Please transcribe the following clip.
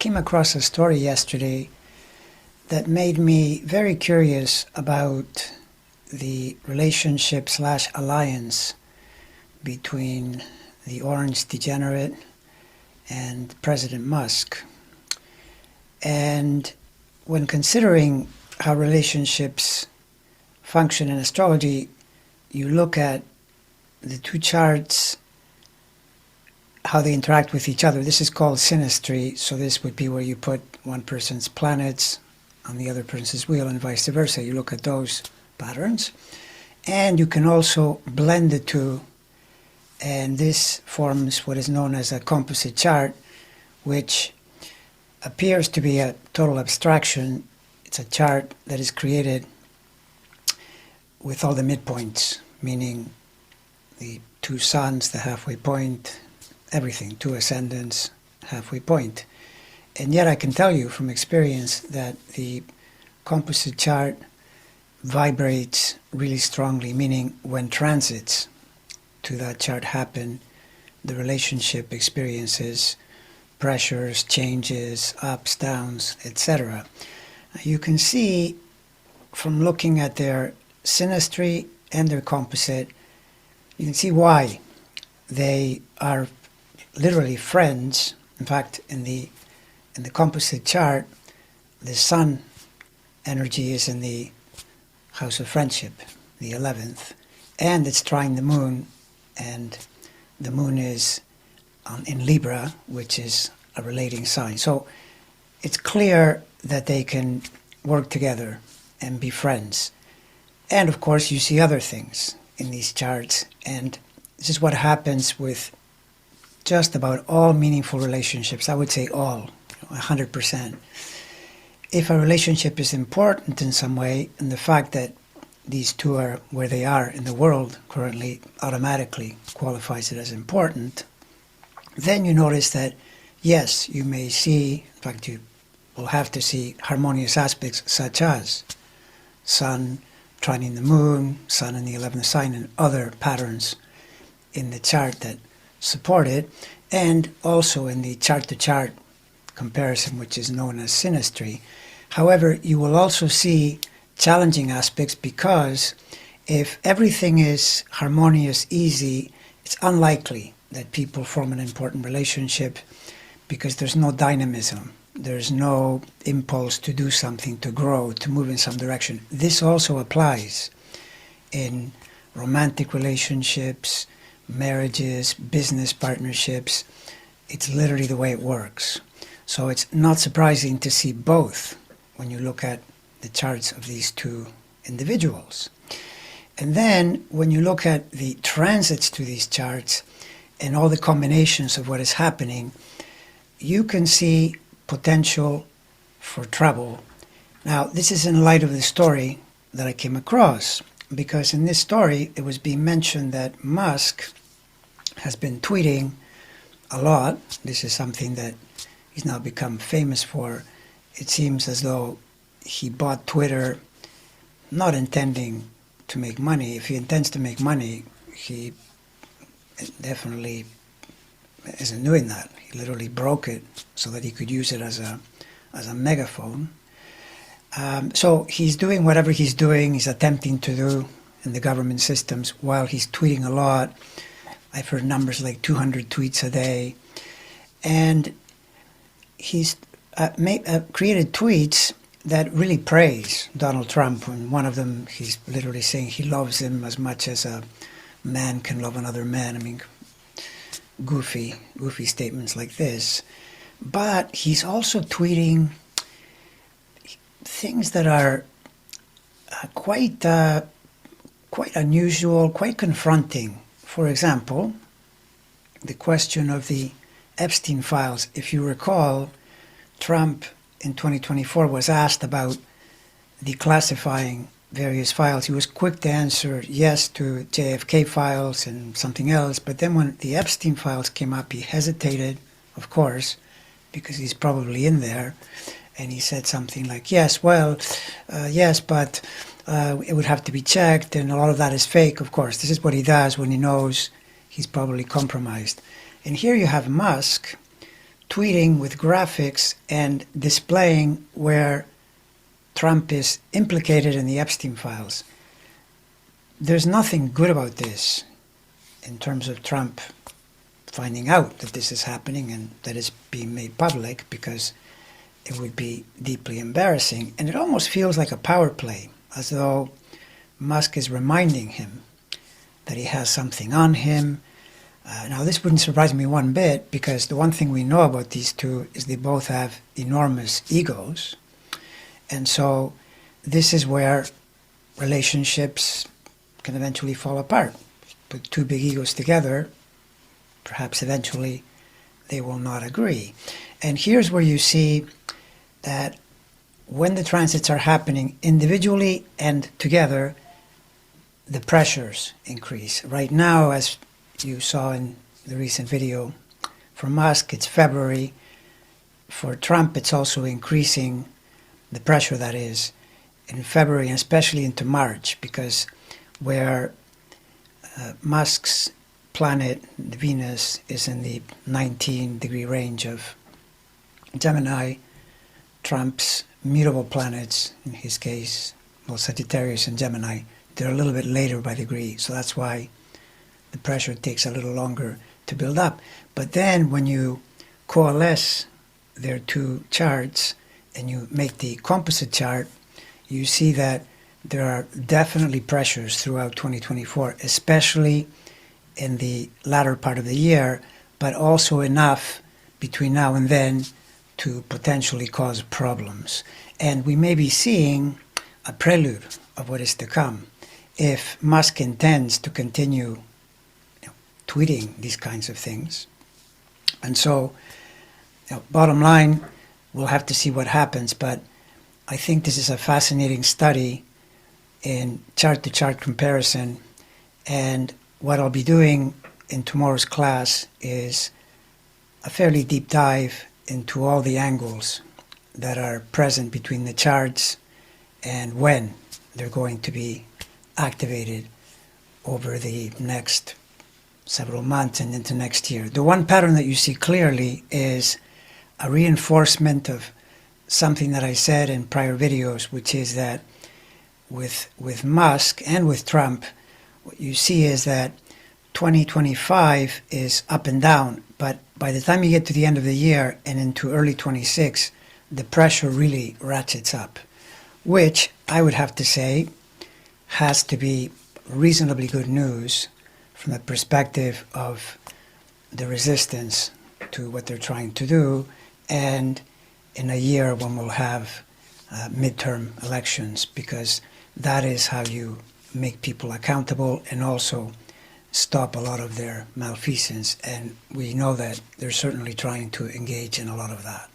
came across a story yesterday that made me very curious about the relationship slash alliance between the orange degenerate and President Musk. And when considering how relationships function in astrology, you look at the two charts, how they interact with each other. This is called synastry, so this would be where you put one person's planets on the other person's wheel and vice versa. You look at those patterns, and you can also blend the two, and this forms what is known as a composite chart, which appears to be a total abstraction. It's a chart that is created with all the midpoints, meaning the two suns, the halfway point, everything, two ascendants, halfway point. And yet I can tell you from experience that the composite chart vibrates really strongly, meaning when transits to that chart happen, the relationship experiences pressures, changes, ups, downs, etc. You can see from looking at their synastry and their composite, you can see why they are literally friends. In fact, in the composite chart, the sun energy is in the house of friendship, the 11th, and it's trine the moon, and the moon is in Libra, which is a relating sign. So it's clear that they can work together and be friends. And of course, you see other things in these charts, and this is what happens with just about all meaningful relationships. I would say all, 100%. If a relationship is important in some way, and the fact that these two are where they are in the world currently automatically qualifies it as important, then you notice that, yes, you may see, in fact, you will have to see harmonious aspects such as sun trining the moon, sun in the 11th sign, and other patterns in the chart that support it, and also in the chart-to-chart comparison, which is known as synastry. However, you will also see challenging aspects, because if everything is harmonious, easy, it's unlikely that people form an important relationship, because there's no dynamism. There's no impulse to do something, to grow, to move in some direction. This also applies in romantic relationships, marriages, business partnerships. It's literally the way it works. So it's not surprising to see both when you look at the charts of these two individuals. And then when you look at the transits to these charts and all the combinations of what is happening, you can see potential for trouble. Now, this is in light of the story that I came across, because in this story it was being mentioned that Musk has been tweeting a lot. This is something that he's now become famous for. It seems as though he bought Twitter not intending to make money. If he intends to make money, he definitely isn't doing that. He literally broke it so that he could use it as a megaphone. So he's doing whatever he's doing, he's attempting to do in the government systems while he's tweeting a lot. I've heard numbers like 200 tweets a day. And he's created tweets that really praise Donald Trump. And one of them, he's literally saying he loves him as much as a man can love another man. I mean, goofy statements like this. But he's also tweeting things that are quite unusual, quite confronting. For example, the question of the Epstein files. If you recall, Trump in 2024 was asked about declassifying various files. He was quick to answer yes to JFK files and something else, but then when the Epstein files came up, he hesitated, of course, because he's probably in there, and he said something like, yes, well, yes, but it would have to be checked, and a lot of that is fake, of course. This is what he does when he knows he's probably compromised. And here you have Musk tweeting with graphics and displaying where Trump is implicated in the Epstein files. There's nothing good about this in terms of Trump finding out that this is happening and that it's being made public, because it would be deeply embarrassing. And it almost feels like a power play, as though Musk is reminding him that he has something on him. Now, this wouldn't surprise me one bit, because the one thing we know about these two is they both have enormous egos. And so this is where relationships can eventually fall apart. Put two big egos together, perhaps eventually they will not agree. And here's where you see that when the transits are happening individually and together, the pressures increase. Right now, as you saw in the recent video for Musk, it's February. For Trump, it's also increasing, the pressure that is, in February, and especially into March, because where Musk's planet, Venus, is in the 19-degree range of Gemini, Trump's mutable planets, in his case, well, Sagittarius and Gemini, they're a little bit later by degree, so that's why the pressure takes a little longer to build up. But then when you coalesce their two charts and you make the composite chart, you see that there are definitely pressures throughout 2024, especially in the latter part of the year, but also enough between now and then to potentially cause problems. And we may be seeing a prelude of what is to come if Musk intends to continue tweeting these kinds of things. And so, bottom line, we'll have to see what happens, but I think this is a fascinating study in chart-to-chart comparison, and what I'll be doing in tomorrow's class is a fairly deep dive into all the angles that are present between the charts and when they're going to be activated over the next several months and into next year. The one pattern that you see clearly is a reinforcement of something that I said in prior videos, which is that with Musk and with Trump, what you see is that 2025 is up and down, but by the time you get to the end of the year and into early 26, the pressure really ratchets up, which I would have to say has to be reasonably good news from the perspective of the resistance to what they're trying to do, and in a year when we'll have midterm elections, because that is how you make people accountable and also stop a lot of their malfeasance. And we know that they're certainly trying to engage in a lot of that.